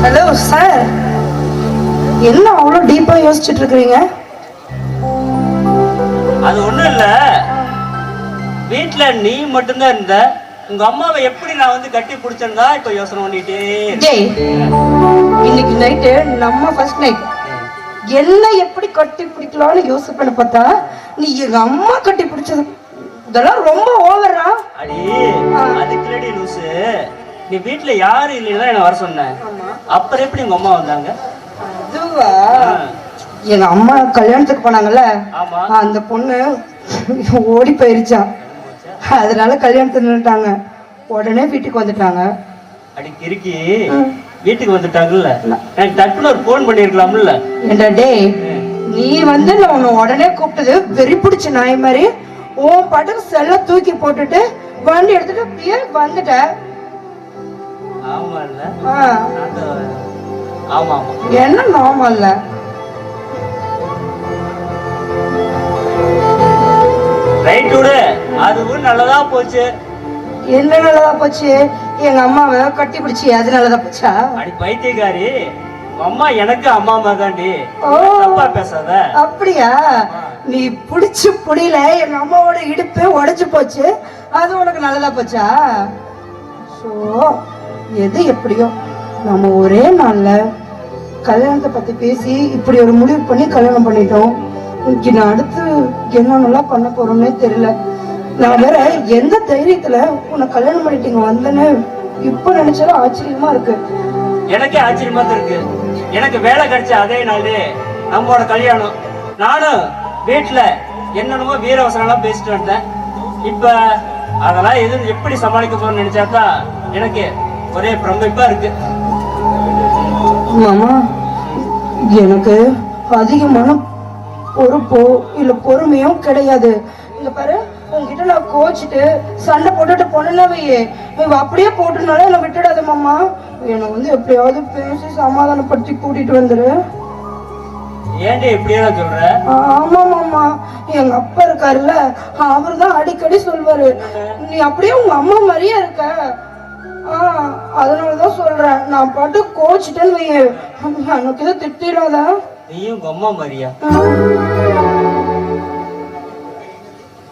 Hello sir, என்ன அவ்வளோ டீப்பா யோசிச்சுட்டு இருக்கிறீங்க? அது ஒண்ணும் இல்ல, வீட்டுல நீ மட்டும்தான் இருந்த. உங்க அம்மாவை எப்படி நான் வந்து கட்டி பிடிச்சிருந்தா இப்ப யோசனை பண்ணிட்டே. ஜெய், இன்னைக்கு நைட்டு நம்ம ஃபர்ஸ்ட் நைட். என்ன எப்படி கட்டி பிடிக்கலாம்னு யோசனை பண்ண பார்த்தா நீ எங்க அம்மா கட்டி பிடிச்சது இதெல்லாம் ரொம்ப ஓவரா. அடி அதுக்குள்ளடி லூசு, நீ வீட்டுல யாரு இல்லைன்னா என்ன வர சொன்ன. அப்புறம் எப்படி உங்க அம்மா வந்தாங்க? அதுவா, எங்க அம்மா கல்யாணத்துக்கு போனாங்கல்ல, ஆமா, அந்த பொண்ணு ஓடி போயிருச்சான். அதனால கல்யாணத்தை நின்னுட்டாங்க. உடனே வீட்டுக்கு வந்துட்டாங்க. அடி கிறுக்கி, வீட்டுக்கு வந்துட்டாங்கல்ல, எனக்கு டக்குனு ஒரு போன் பண்ணிருக்கலாம்ல. ஏண்டா டேய், நீ வந்து நான் உன்னை உடனே கூப்பிட்டது வெறி பிடிச்ச நாய் மாதிரி உன் பாட்டுக்கு செல்ல தூக்கி போட்டுட்டு வண்டி எடுத்துட்டு அப்படியே வந்துட்ட. ஆமா இல்ல? ஆமா ஆமா. என்ன நாம இல்ல, ரைட் விடு, அதுவும் நல்லதா போச்சு. என்ன நல்லதா போச்சு? எங்க அம்மாவை கட்டி பிடிச்சி அது நல்லதா போச்சா? அடி பைத்தியக்காரி, அம்மா எனக்கு அம்மா மாதிரிதாண்டி, தப்பா பேசாத. அப்படியா? நீ புடிச்சு புடியில எங்க அம்மாவோட இடுப்பு உடைஞ்சு போச்சு, அது உனக்கு நல்லதா போச்சா? சோ எது எப்படியோ நம்ம ஒரே நாள்ல கல்யாணத்தை பத்தி பேசி இப்படி ஒரு முடிவு பண்ணி கல்யாணம் பண்ணிட்டோம். இன்னைக்கு நான் அடுத்து என்னென்னலாம் பண்ண போறோம்னே தெரியல. நான் வேற எந்த தைரியத்துல உன்னை கல்யாணம் பண்ணிட்டீங்க வந்தேன்னு இப்ப நினைச்சாலும் ஆச்சரியமா இருக்கு. எனக்கே ஆச்சரியமா தான் இருக்கு. எனக்கு வேலை கிடைச்ச அதே நாளே நம்மளோட கல்யாணம். நானும் வீட்டுல என்னென்னமோ வீரவசனம் பேசிட்டு வந்தேன். இப்ப அதெல்லாம் எதுவும் எப்படி சமாளிக்க போறேன்னு நினைச்சாதான் எனக்கு ஒரே பிரமிப்பா இருக்கு. மாமா, எனக்கு அதிகமான பொறுப்போ இல்ல பொறுமையோ கிடையாது. இங்க பாரு, உங்ககிட்ட நான் கோச்சிட்டு சண்டை போட்டுட்டு போனேன்னா வையே, அப்படியே போட்டுனாலும் என்னை விட்டுடாத மாமா. என்னை வந்து எப்படியாவது பேசி சமாதானப்படுத்தி கூட்டிட்டு வந்துரு. ஏன்டே இப்படியே சொல்ற? ஆமா மாமா, எங்க அப்பா இருக்காருல்ல, அவரு தான் அடிக்கடி சொல்வாரு, நீ அப்படியே உங்க அம்மா மாதிரியே இருக்க. அதனாலதான் சொல்றேன், நான் பாட்டு கோச்சிட்டேன்னு வையே, எனக்கு இதை திட்டிடாத. நீயும் உங்க அம்மா மாதிரியா?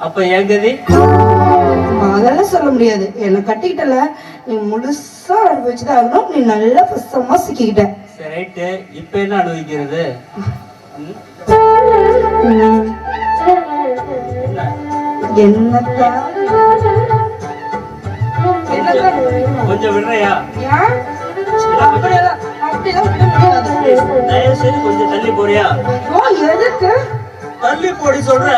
அப்ப ஏங்கதி அதெல்லாம் சொல்ல முடியாது. என்ன கட்டிக்கிட்டல, நீ முழுசா அனுபவிச்சுதான் ஆகணும். நீ நல்லா பசமா சிக்கிக்கிட்ட. சரி ரைட்டு, இப்ப என்ன அனுபவிக்கிறது? கொஞ்சம் விடுறையா? தயவு செய்து கொஞ்சம் தள்ளி போறியா? எதுக்கு தள்ளி போடி சொல்ற.